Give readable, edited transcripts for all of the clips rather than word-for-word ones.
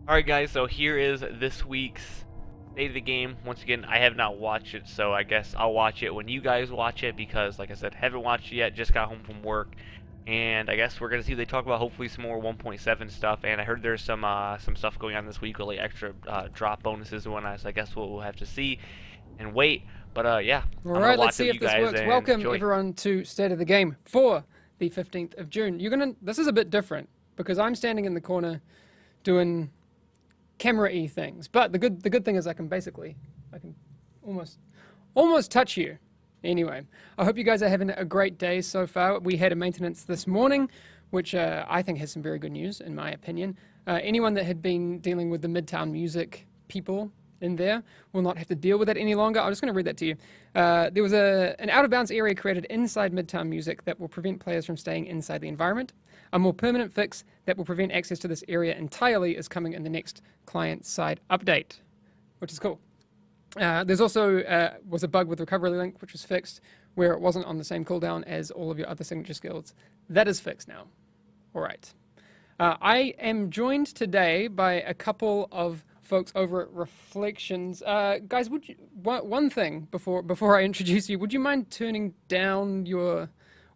Alright guys, so here is this week's State of the Game. Once again, I have not watched it, so I guess I'll watch it when you guys watch it because, like I said, haven't watched it yet, just got home from work. And I guess we're going to see if they talk about hopefully some more 1.7 stuff. And I heard there's some stuff going on this week with like extra drop bonuses and whatnot, so I guess we'll have to see and wait. But yeah, All right, let's see if this works. Welcome everyone to State of the Game for the 15th of June. This is a bit different because I'm standing in the corner doing camera-y things, but the good thing is I can almost touch you. Anyway, I hope you guys are having a great day so far. We had a maintenance this morning, which I think has some very good news, in my opinion. Anyone that had been dealing with the Midtown Music people in there will not have to deal with that any longer. I'm just going to read that to you. There was an out-of-bounds area created inside Midtown Music that will prevent players from staying inside the environment. A more permanent fix that will prevent access to this area entirely is coming in the next client-side update, which is cool. There's also was a bug with Recovery Link, which was fixed, where it wasn't on the same cooldown as all of your other signature skills. That is fixed now. All right. I am joined today by a couple of folks over at Reflections. Guys, would you, one thing before I introduce you, would you mind turning down your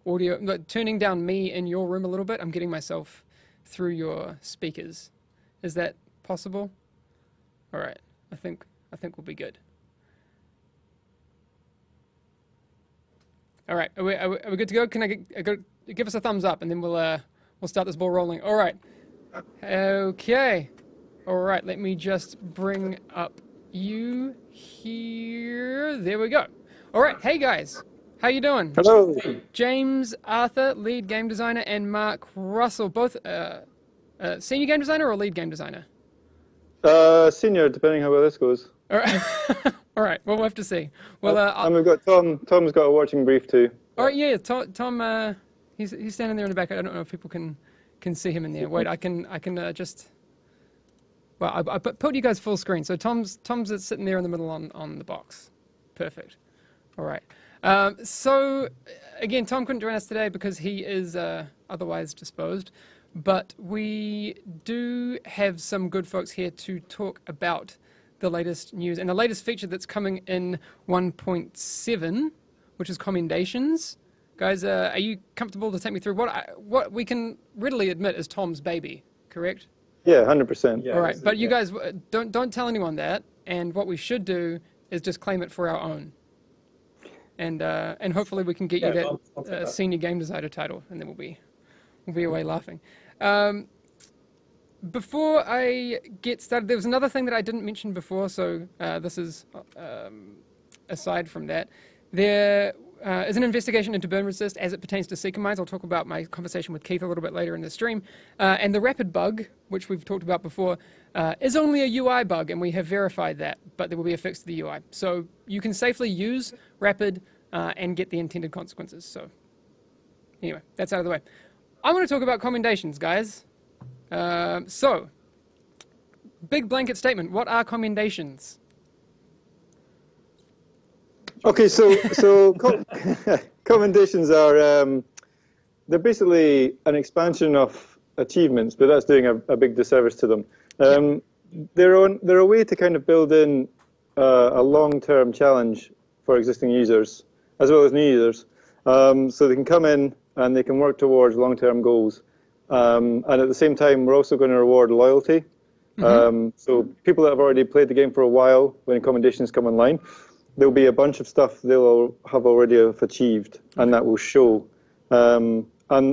audio, turning down me in your room a little bit? I'm getting myself through your speakers. Is that possible? All right. I think we'll be good. All right, are we good to go? Can I give us a thumbs up, and then we'll start this ball rolling. All right. Okay. All right. Let me just bring up you here. There we go. All right. Hey guys, how you doing? Hello. James Arthur, lead game designer, and Mark Russell, both senior game designer or lead game designer? Senior, depending how well this goes. All right. All right. Well, we'll have to see. Well, and we've got Tom. Tom's got a watching brief too. All right. Yeah. Tom. He's standing there in the back. I don't know if people can see him in there. Wait. I can just. Well, I put you guys full screen. So Tom's sitting there in the middle on the box. Perfect. All right. So again, Tom couldn't join us today because he is otherwise disposed. But we do have some good folks here to talk about the latest news and the latest feature that's coming in 1.7, which is Commendations. Guys, are you comfortable to take me through what we can readily admit is Tom's baby, correct? Yeah, 100%. All right, but you guys don't tell anyone that. And what we should do is just claim it for our own. And hopefully we can get you that senior game designer title, and then we'll be away laughing. Before I get started, there was another thing that I didn't mention before, so this is aside from that. There is an investigation into burn resist as it pertains to Seeker Mines. I'll talk about my conversation with Keith a little bit later in the stream. And the rapid bug, which we've talked about before, is only a UI bug, and we have verified that, but there will be a fix to the UI. So you can safely use rapid and get the intended consequences. So anyway, that's out of the way. I want to talk about commendations, guys. So, big blanket statement. What are commendations? Okay, so commendations are they're basically an expansion of achievements, but that's doing a big disservice to them. They're a way to kind of build in a long-term challenge for existing users as well as new users, so they can come in and they can work towards long-term goals. And at the same time, we're also going to reward loyalty. So people that have already played the game for a while, when commendations come online, there'll be a bunch of stuff they'll have already achieved, and that will show. And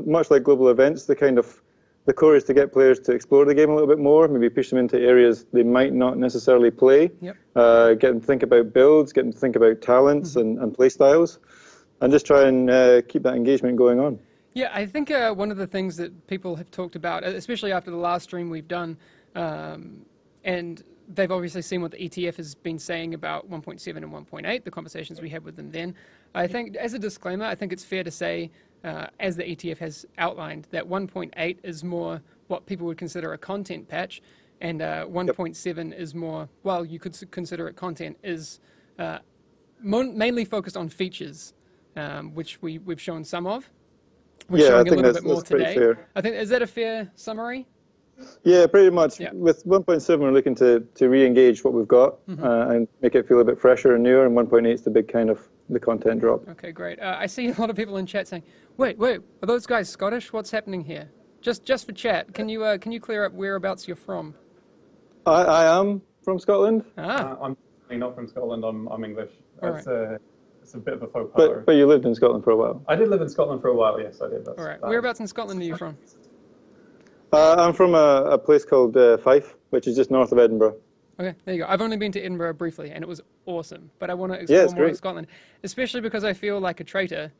much like global events, the core is to get players to explore the game a little bit more, maybe push them into areas they might not necessarily play, get them to think about builds, get them to think about talents and play styles, and just try and keep that engagement going on. Yeah, I think one of the things that people have talked about, especially after the last stream we've done, and they've obviously seen what the ETF has been saying about 1.7 and 1.8, the conversations we had with them then. I think, as a disclaimer, I think it's fair to say, as the ETF has outlined, that 1.8 is more what people would consider a content patch, and 1.7 is more, well, you could consider it content, is mainly focused on features, which we've shown some of. We're showing a little bit more today. Fair. I think, is that a fair summary? Yeah, pretty much. Yeah. With 1.7, we're looking to re-engage what we've got and make it feel a bit fresher and newer. And 1.8 is the big kind of the content drop. Okay, great. I see a lot of people in chat saying, "Wait, are those guys Scottish? What's happening here?" Just for chat, can you clear up whereabouts you're from? I am from Scotland. I'm not from Scotland. I'm English. Right. It's a bit of a faux pas. But you lived in Scotland for a while. I did live in Scotland for a while. Yes, I did. All right. Whereabouts in Scotland are you from? I'm from a place called Fife, which is just north of Edinburgh. Okay, there you go. I've only been to Edinburgh briefly, and it was awesome. But I want to explore more of Scotland, especially because I feel like a traitor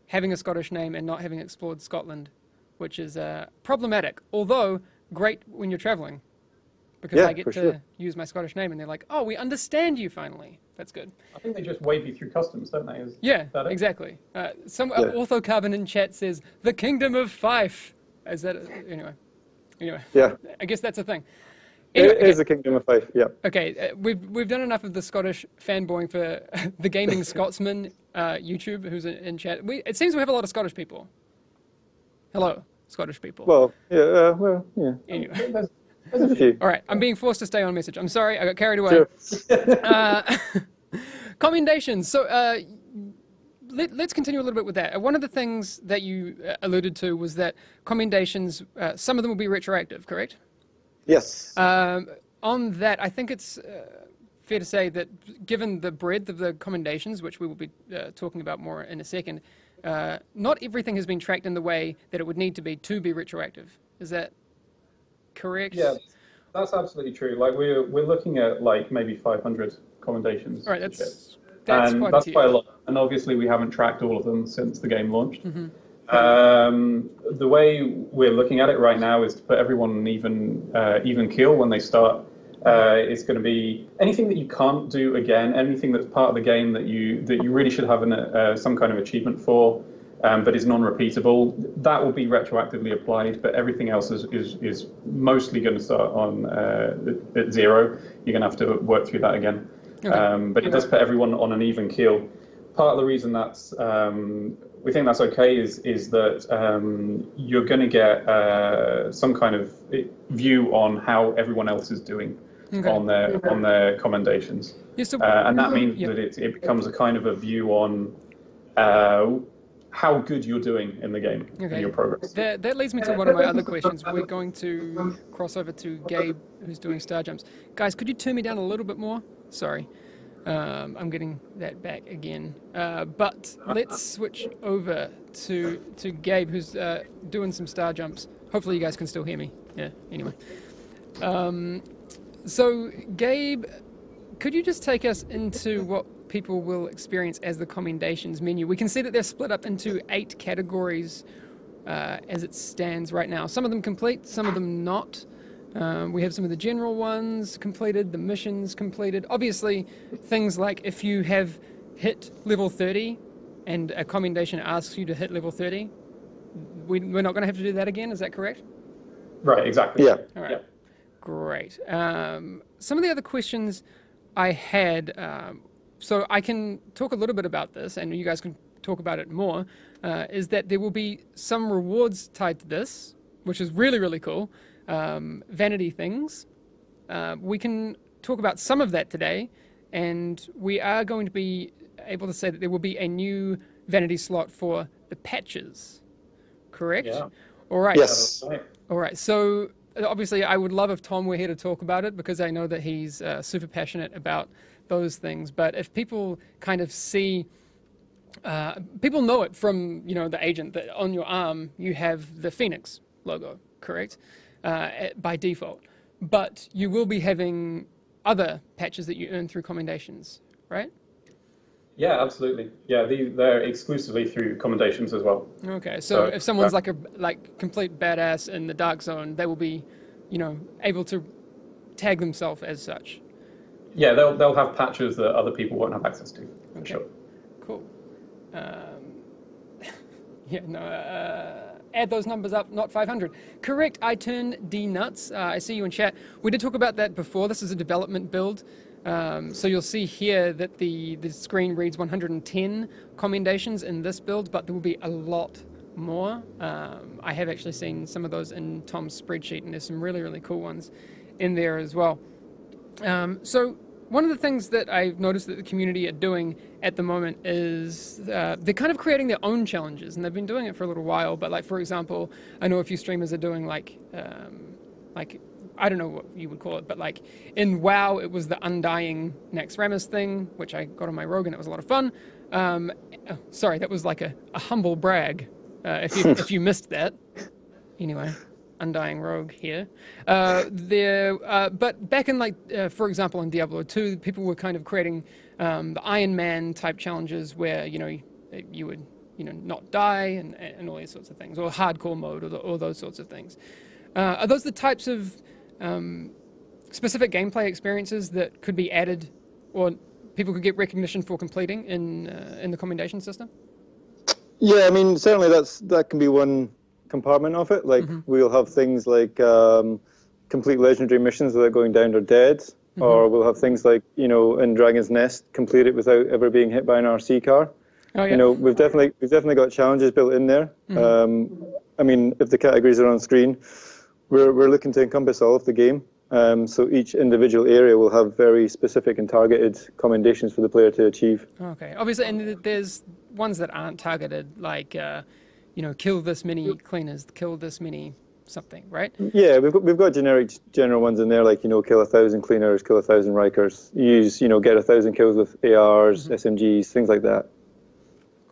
having a Scottish name and not having explored Scotland, which is problematic. Although great when you're traveling, because I get to use my Scottish name, and they're like, "Oh, we understand you finally." That's good. I think they just wave you through customs, don't they? Yeah, exactly. Some Orthocarbon in chat says the Kingdom of Fife. Is that anyway? Yeah. I guess that's a thing. Anyway, it is the Kingdom of Fife, yeah. Okay, we've done enough of the Scottish fanboying for the Gaming Scotsman YouTube, who's in chat. It seems we have a lot of Scottish people. Hello, Scottish people. Well, yeah. Anyway. There's a few. All right, I'm being forced to stay on message. I'm sorry, I got carried away. Sure. Commendations. So let's continue a little bit with that. One of the things that you alluded to was that commendations, some of them will be retroactive, correct? Yes. On that, I think it's fair to say that given the breadth of the commendations, which we will be talking about more in a second, not everything has been tracked in the way that it would need to be retroactive. Is that correct? Yeah, that's absolutely true. Like we're looking at like maybe 500 commendations. All right, that's quite a lot. And obviously we haven't tracked all of them since the game launched. Mm-hmm. The way we're looking at it right now is to put everyone on even keel when they start. It's going to be anything that you can't do again, anything that's part of the game that you really should have some kind of achievement for, but is non-repeatable. That will be retroactively applied, but everything else is mostly going to start on at 0. You're going to have to work through that again. Okay. But it does put everyone on an even keel. Part of the reason that's we think that's okay is that you're going to get some kind of view on how everyone else is doing on their commendations, and that means that it becomes a kind of a view on how good you're doing in the game and your progress. That leads me to one of my other questions. We're going to cross over to Gabe, who's doing star jumps. Guys, could you turn me down a little bit more? Sorry. I'm getting that back again. But let's switch over to Gabe, who's doing some star jumps. Hopefully you guys can still hear me. Yeah, anyway. So, Gabe, could you just take us into what people will experience as the commendations menu? We can see that they're split up into 8 categories as it stands right now. Some of them complete, some of them not. We have some of the general ones completed, the missions completed. Obviously, things like if you have hit level 30 and a commendation asks you to hit level 30, we're not going to have to do that again, is that correct? Right, exactly. Yeah. All right, yeah. Great. Some of the other questions I had, so I can talk a little bit about this, and you guys can talk about it more, is that there will be some rewards tied to this, which is really, really cool. Vanity things. We can talk about some of that today, and we are going to be able to say that there will be a new vanity slot for the patches, correct? Yeah. All right. Yes. All right. So obviously I would love if Tom were here to talk about it, because I know that he's super passionate about those things. But if people kind of see, people know it from, the agent, that on your arm you have the Phoenix logo, correct? By default, but you will be having other patches that you earn through commendations, right? Yeah, absolutely. Yeah, they're exclusively through commendations as well. Okay, so if someone's like complete badass in the dark zone, they will be, able to tag themselves as such. Yeah, they'll have patches that other people won't have access to. For okay. Sure. Cool. Add those numbers up, not 500. Correct, I turn D nuts. I see you in chat. We did talk about that before. This is a development build. So you'll see here that the screen reads 110 commendations in this build, but there will be a lot more. I have actually seen some of those in Tom's spreadsheet, and there's some really, really cool ones in there as well. So one of the things that I've noticed that the community are doing at the moment is they're kind of creating their own challenges, and they've been doing it for a little while. But like, for example, I know a few streamers are doing like I don't know what you would call it, but like in WoW, it was the Undying Naxxramas thing, which I got on my Rogue, and it was a lot of fun. Sorry, that was like a humble brag. If you missed that, anyway. Undying Rogue here. But back in for example, in Diablo 2, people were kind of creating the Iron Man type challenges where you would not die and all these sorts of things, or hardcore mode, or those sorts of things. Are those the types of specific gameplay experiences that could be added, or people could get recognition for completing in the commendation system? Yeah, I mean, certainly that can be one compartment of it. Like we'll have things like complete legendary missions without going down or dead, or we'll have things like in Dragon's Nest, complete it without ever being hit by an RC car. Oh, yeah. We've definitely got challenges built in there. I mean, if the categories are on screen, we're looking to encompass all of the game. So each individual area will have very specific and targeted commendations for the player to achieve. Okay, obviously, and there's ones that aren't targeted, like kill this many cleaners, kill this many something, right? Yeah, we've got general ones in there, like kill 1,000 cleaners, kill 1,000 Rikers, use get 1,000 kills with ARs, SMGs, things like that.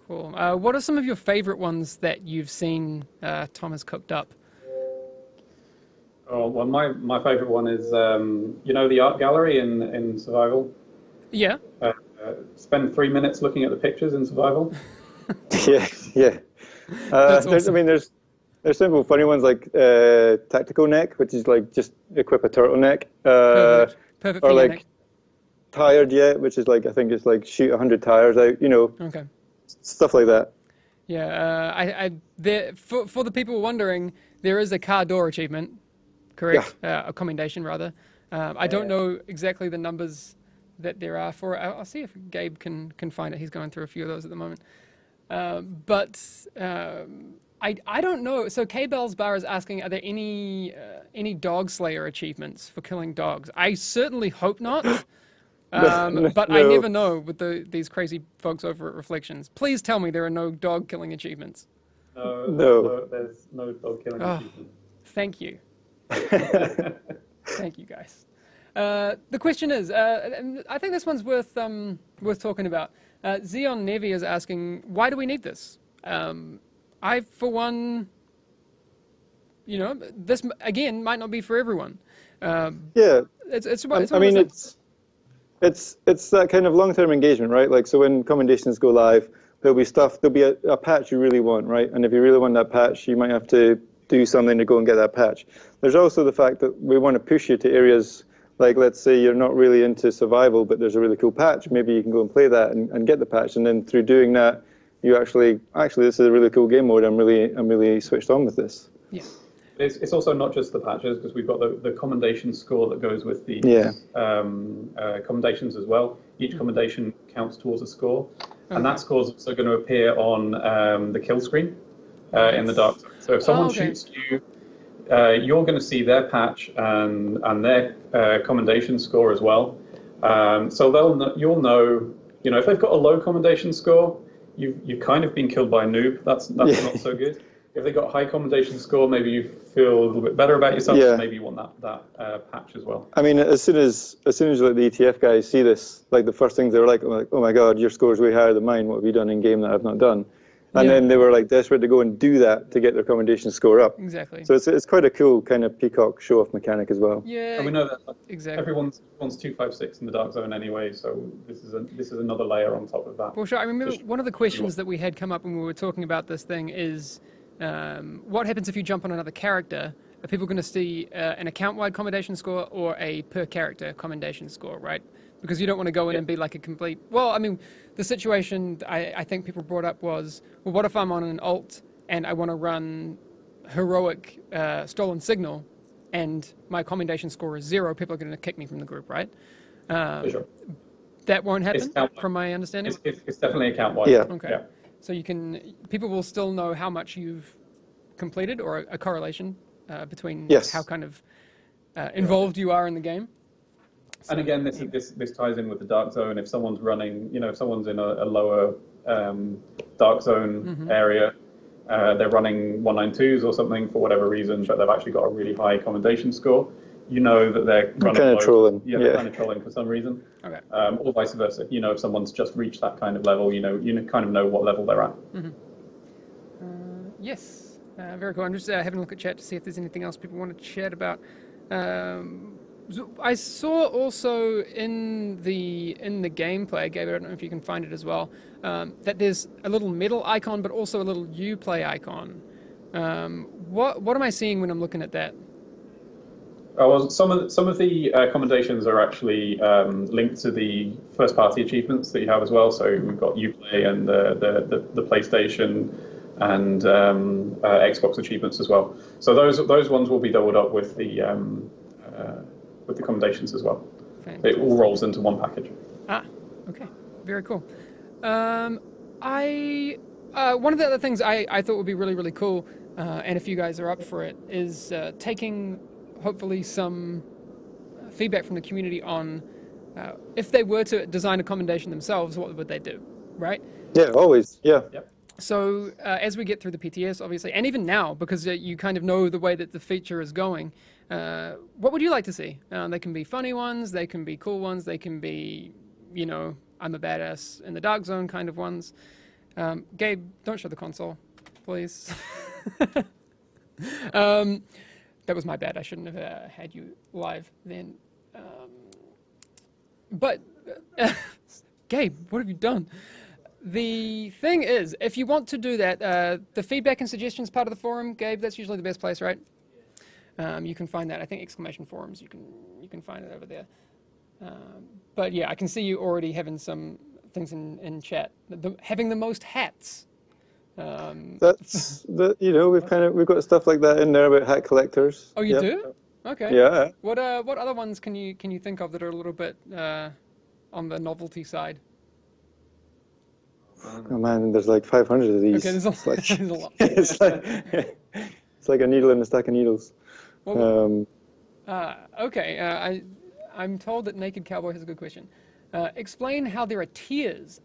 Cool. What are some of your favorite ones that you've seen Tom has cooked up? Oh, well, my favorite one is the art gallery in Survival. Yeah. Spend 3 minutes looking at the pictures in Survival. Yeah. That's awesome. There's simple funny ones like tactical neck, which is like just equip a turtleneck. Perfect. Or like neck. tired yet, which is like I think it's like shoot 100 tires out. Okay. Stuff like that. Yeah. For the people wondering, there is a car door achievement, correct? Yeah. A commendation rather. I don't know exactly the numbers that there are for it. I'll see if Gabe can find it. He's going through a few of those at the moment. But I don't know. So K-Bell's Bar is asking, are there any dog slayer achievements for killing dogs? I certainly hope not. But no. I never know with these crazy folks over at Reflections. Please tell me there are no dog killing achievements. No, there's no dog killing achievements. Thank you. Thank you, guys. The question is, I think this one's worth talking about. Zion Nevi is asking, why do we need this? I, for one, this again might not be for everyone. It's that kind of long-term engagement, right? Like, so when commendations go live, there'll be a patch you really want, right? And if you really want that patch, you might have to do something to go and get that patch. There's also the fact that we want to push you to areas like, let's say you're not really into survival, but there's a really cool patch. Maybe you can go and play that and get the patch. And then through doing that, you actually, this is a really cool game mode. I'm really switched on with this. Yeah. It's also not just the patches, because we've got the commendation score that goes with the commendations as well. Each commendation counts towards a score. And that score is also going to appear on the kill screen in the dark zone. So if someone shoots you, you're going to see their patch and their commendation score as well. So you'll know, if they've got a low commendation score, you've kind of been killed by a noob. That's not so good. If they've got a high commendation score, maybe you feel a little bit better about yourself. So maybe you want that patch as well. I mean, as soon as like the ETF guys see this, like the first things they're like, oh my God, your score's way higher than mine. What have you done in game that I've not done? And then they were like desperate to go and do that to get their commendation score up. Exactly. So it's quite a cool kind of peacock show-off mechanic as well. Yeah. And we know that exactly. Everyone's 256 in the dark zone anyway, so this is another layer on top of that. Well, sure. I remember one of the questions that we had come up when we were talking about this thing is, what happens if you jump on another character? Are people going to see an account-wide commendation score or a per-character commendation score, right? Because you don't want to go in and be like a complete... Well, I mean, the situation I think people brought up was, well, what if I'm on an alt and I want to run heroic stolen signal and my commendation score is 0? People are going to kick me from the group, right? For sure. That won't happen, from my understanding? It's definitely account-wide. Yeah. Okay. Yeah. So people will still know how much you've completed, or a correlation between how kind of involved you are in the game. So, and again, this ties in with the dark zone. If someone's running, if someone's in a lower dark zone area, they're running 192s or something for whatever reason, but they've actually got a really high commendation score. You know that they're running kind of trolling. Yeah, they're kind of trolling for some reason. Okay. Or vice versa. If someone's just reached that kind of level, you kind of know what level they're at. Yes. Very cool. I'm just having a look at chat to see if there's anything else people want to chat about. I saw also in the gameplay, Gabe, I don't know if you can find it as well, that there's a little medal icon, but also a little Uplay icon. What am I seeing when I'm looking at that? Oh, well, some of the commendations are actually linked to the first-party achievements that you have as well. So we've got Uplay and the PlayStation and Xbox achievements as well. So those ones will be doubled up with the commendations as well. Fantastic. It all rolls into one package. Okay, very cool. One of the other things I thought would be really, really cool, and if you guys are up for it, is taking hopefully some feedback from the community on if they were to design a commendation themselves, what would they do, right? Yeah, always, yeah. Yep. So as we get through the PTS, obviously, and even now, because you kind of know the way that the feature is going, what would you like to see? They can be funny ones, they can be cool ones, they can be, I'm a badass in the dark zone kind of ones. Gabe, don't show the console, please. That was my bad. I shouldn't have had you live then. But Gabe, what have you done? The thing is, if you want to do that, the feedback and suggestions part of the forum, Gabe, that's usually the best place, right? You can find that. I think exclamation forums. You can find it over there. But yeah, I can see you already having some things in chat. Having the most hats. That's we've got stuff like that in there about hat collectors. Oh, you do? Okay. Yeah. What other ones can you think of that are a little bit on the novelty side? Oh man, there's like 500 of these. Okay, there's a lot. It's like a needle in a stack of needles. Well, okay. I'm told that Naked Cowboy has a good question. Explain how there are tiers.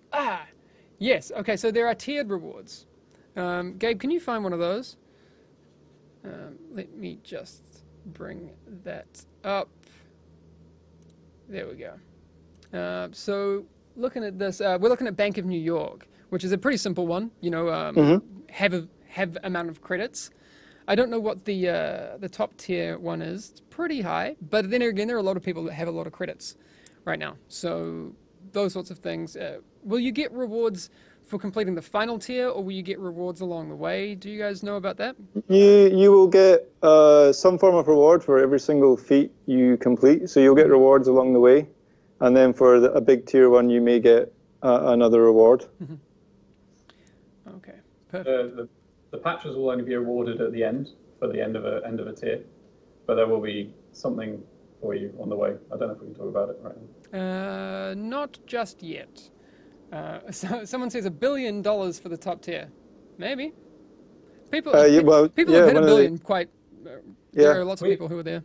Yes. Okay, so there are tiered rewards. Gabe, can you find one of those? Let me just bring that up. There we go. So looking at this, we're looking at Bank of New York, which is a pretty simple one. Have amount of credits. I don't know what the top tier one is. It's pretty high, but then again, there are a lot of people that have a lot of credits right now. So those sorts of things. Will you get rewards for completing the final tier, or will you get rewards along the way? Do you guys know about that? You will get some form of reward for every single feat you complete. So you'll get rewards along the way, and then for a big tier one, you may get another reward. Okay, perfect. The patches will only be awarded at the end, for the end of a tier, but there will be something for you on the way. I don't know if we can talk about it right now. Not just yet. So someone says $1 billion for the top tier. Maybe. People have hit $1 billion quite. There are lots of people who are there.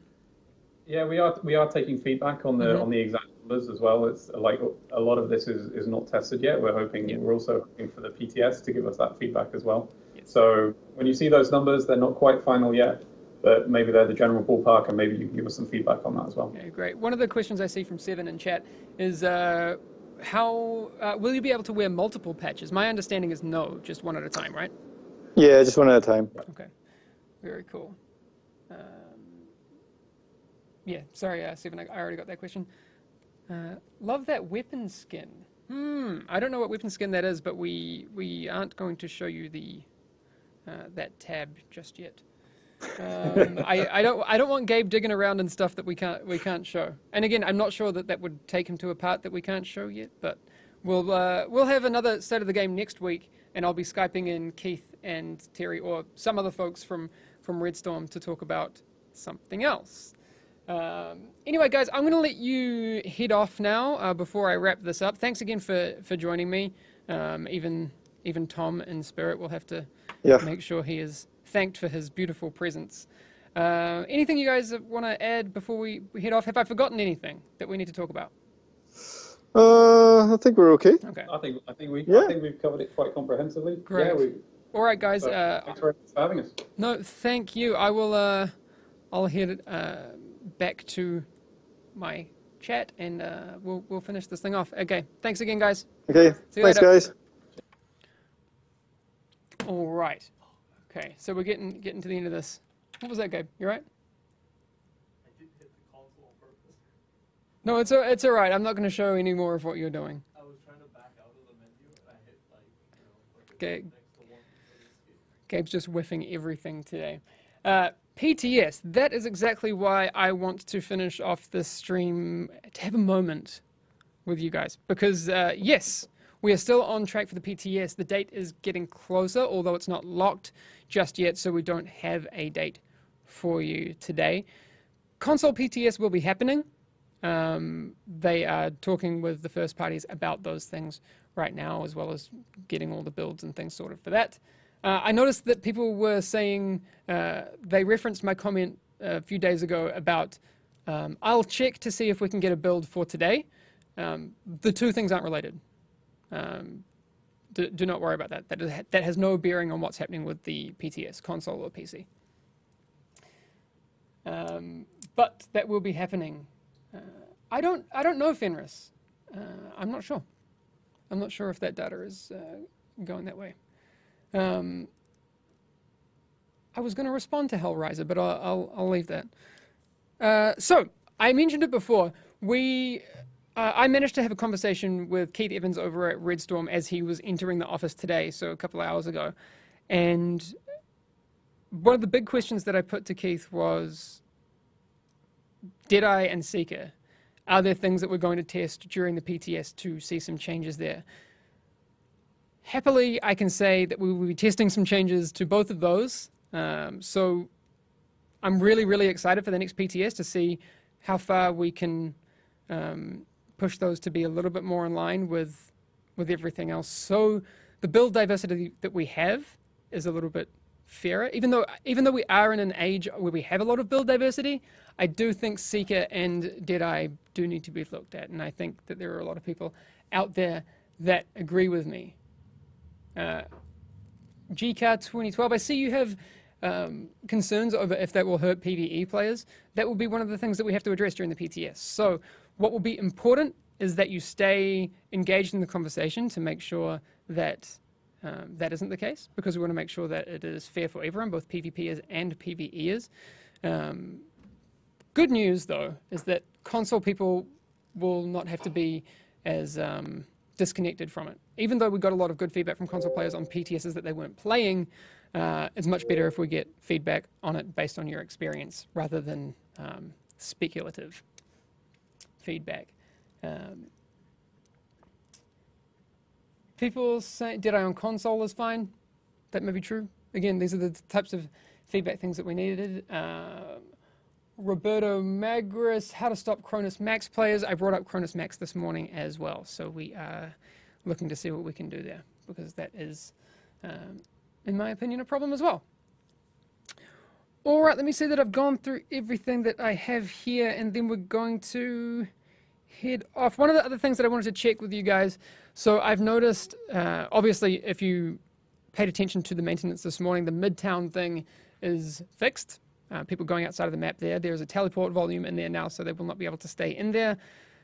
Yeah, we are taking feedback on the exact numbers as well. It's like a lot of this is not tested yet. We're also hoping for the PTS to give us that feedback as well. Yes. So when you see those numbers, they're not quite final yet, but maybe they're the general ballpark, and maybe you can give us some feedback on that as well. Okay, great. One of the questions I see from Seven in chat is how will you be able to wear multiple patches? My understanding is no, just one at a time, right? Yeah, just one at a time. Okay, very cool. Yeah, sorry, Seven, I already got that question. Love that weapon skin. I don't know what weapon skin that is, but we aren't going to show you that tab just yet. I don't want Gabe digging around in stuff that we can't show. And again, I'm not sure that would take him to a part that we can't show yet. But we'll have another state of the game next week, and I'll be Skyping in Keith and Terry or some other folks from Redstorm to talk about something else. Anyway, guys, I'm going to let you head off now before I wrap this up. Thanks again for joining me, even even Tom in spirit will have to Yeah. make sure he is thanked for his beautiful presence. Anything you guys want to add before we head off? Have I forgotten anything that we need to talk about? I think we're okay. Okay. I think Yeah. we've covered it quite comprehensively. Great. Yeah, All right, guys. thanks very much for having us. No, thank you. I will. I'll head back to my chat, and we'll finish this thing off. Okay. Thanks again, guys. Okay. See you Thanks, later. guys. All right. Okay. So we're getting to the end of this. What was that, Gabe? You right? I didn't hit the console on purpose. No, it's all right. I'm not going to show any more of what you're doing. I was trying to back out of the menu and I hit like Okay. next to one for the escape. Gabe's just whiffing everything today. PTS, that is exactly why I want to finish off this stream, to have a moment with you guys. Because, yes, we are still on track for the PTS. The date is getting closer, although it's not locked just yet, so we don't have a date for you today. Console PTS will be happening. They are talking with the first parties about those things right now, as well as getting all the builds and things sorted for that. I noticed that people were saying, they referenced my comment a few days ago about, I'll check to see if we can get a build for today. The two things aren't related. Do not worry about that. That has no bearing on what's happening with the PTS, console or PC. But that will be happening. I don't know, Fenris. I'm not sure. I'm not sure if that data is going that way. I was going to respond to Hellraiser, but I'll leave that. So I mentioned it before. I managed to have a conversation with Keith Evans over at Redstorm as he was entering the office today, so a couple of hours ago. And one of the big questions that I put to Keith was, Deadeye and Seeker, are there things that we're going to test during the PTS to see some changes there? Happily, I can say that we will be testing some changes to both of those. So I'm really, really excited for the next PTS to see how far we can push those to be a little bit more in line with everything else. So the build diversity that we have is a little bit fairer. Even though we are in an age where we have a lot of build diversity, I do think Seeker and Deadeye do need to be looked at. And I think that there are a lot of people out there that agree with me. GCAR 2012, I see you have concerns over if that will hurt PvE players. That will be one of the things that we have to address during the PTS. So what will be important is that you stay engaged in the conversation to make sure that that isn't the case, because we want to make sure that it is fair for everyone, both PvPers and PvEers. Good news, though, is that console people will not have to be as disconnected from it. Even though we got a lot of good feedback from console players on PTSs that they weren't playing, it's much better if we get feedback on it based on your experience rather than speculative feedback. People say Deadeye on console is fine. That may be true. Again, these are the types of feedback things that we needed. Roberto Magris, how to stop Cronus Max players. I brought up Cronus Max this morning as well, so we are looking to see what we can do there, because that is, in my opinion, a problem as well. All right, let me see that I've gone through everything that I have here, and then we're going to head off. One of the other things that I wanted to check with you guys, so I've noticed, obviously, if you paid attention to the maintenance this morning, the Midtown thing is fixed. People going outside of the map there. There's a teleport volume in there now, so they will not be able to stay in there.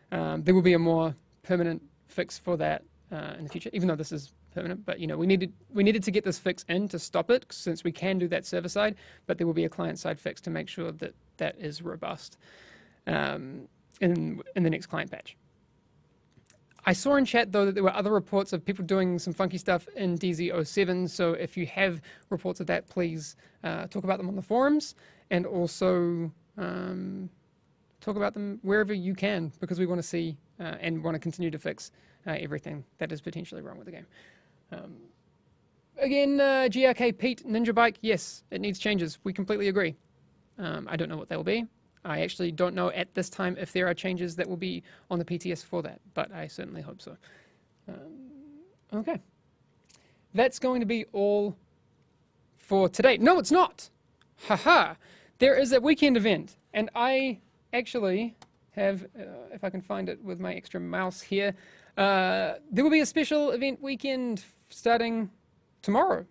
There will be a more permanent fix for that in the future, even though this is permanent. But, you know, we needed to get this fix in to stop it, since we can do that server side, but there will be a client-side fix to make sure that that is robust in the next client patch. I saw in chat, though, that there were other reports of people doing some funky stuff in DZ07, so if you have reports of that, please talk about them on the forums, and also talk about them wherever you can, because we want to see and want to continue to fix everything that is potentially wrong with the game. Again, GRK Pete, Ninja Bike, yes, it needs changes. We completely agree. I don't know what they will be. I actually don't know at this time if there are changes that will be on the PTS for that, but I certainly hope so. Okay. that's going to be all for today. No, it's not. Haha. There is a weekend event, and I actually have, if I can find it with my extra mouse here, there will be a special event weekend starting tomorrow.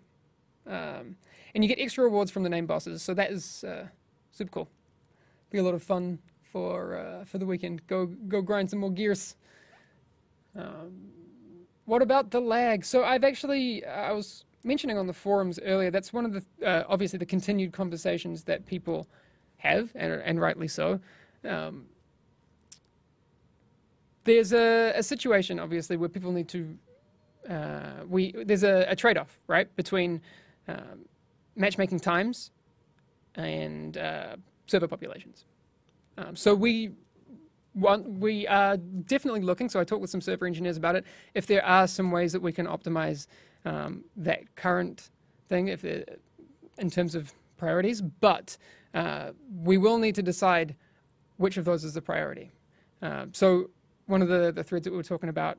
And you get extra rewards from the name bosses, so that is super cool. Be a lot of fun for the weekend. Go grind some more gears. What about the lag? So I've actually, I was mentioning on the forums earlier, that's one of the, obviously the continued conversations that people have, and rightly so. There's a situation, obviously, where people need to, there's a trade-off, right, between matchmaking times and server populations. So we are definitely looking, so I talked with some server engineers about it, if there are some ways that we can optimize that current thing in terms of priorities, but we will need to decide which of those is the priority. So one of the threads that we were talking about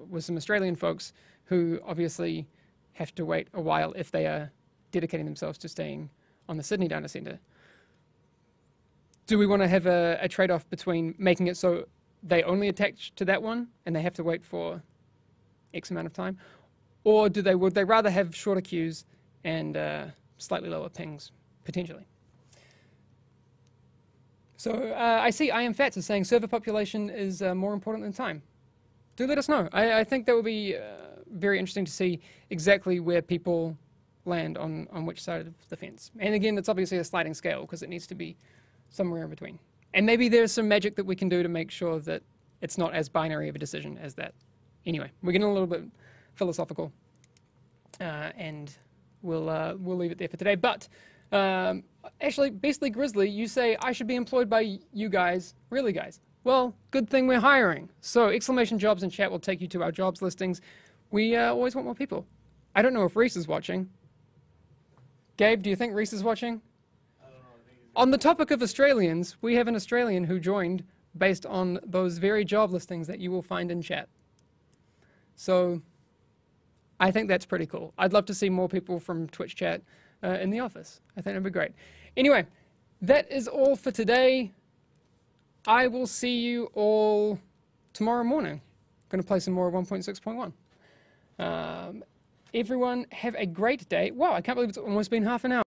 was some Australian folks who obviously have to wait a while if they are dedicating themselves to staying on the Sydney data centre. Do we want to have a trade-off between making it so they only attach to that one and they have to wait for X amount of time? Or would they rather have shorter queues and slightly lower pings, potentially? So I see I Am Fats is saying server population is more important than time. Do let us know. I think that would be very interesting to see exactly where people land on which side of the fence. And again, it's obviously a sliding scale because it needs to be somewhere in between. And maybe there's some magic that we can do to make sure that it's not as binary of a decision as that. Anyway, we're getting a little bit philosophical, and we'll leave it there for today. But actually, basically, Grizzly, you say I should be employed by you guys. Really, guys? Well, good thing we're hiring. So exclamation jobs in chat will take you to our jobs listings. We always want more people. I don't know if Reese is watching. Gabe, do you think Reese is watching? On the topic of Australians, we have an Australian who joined based on those very job listings that you will find in chat. So I think that's pretty cool. I'd love to see more people from Twitch chat in the office. I think that'd be great. Anyway, that is all for today. I will see you all tomorrow morning. I'm going to play some more 1.6.1. Everyone have a great day. Wow, I can't believe it's almost been half an hour.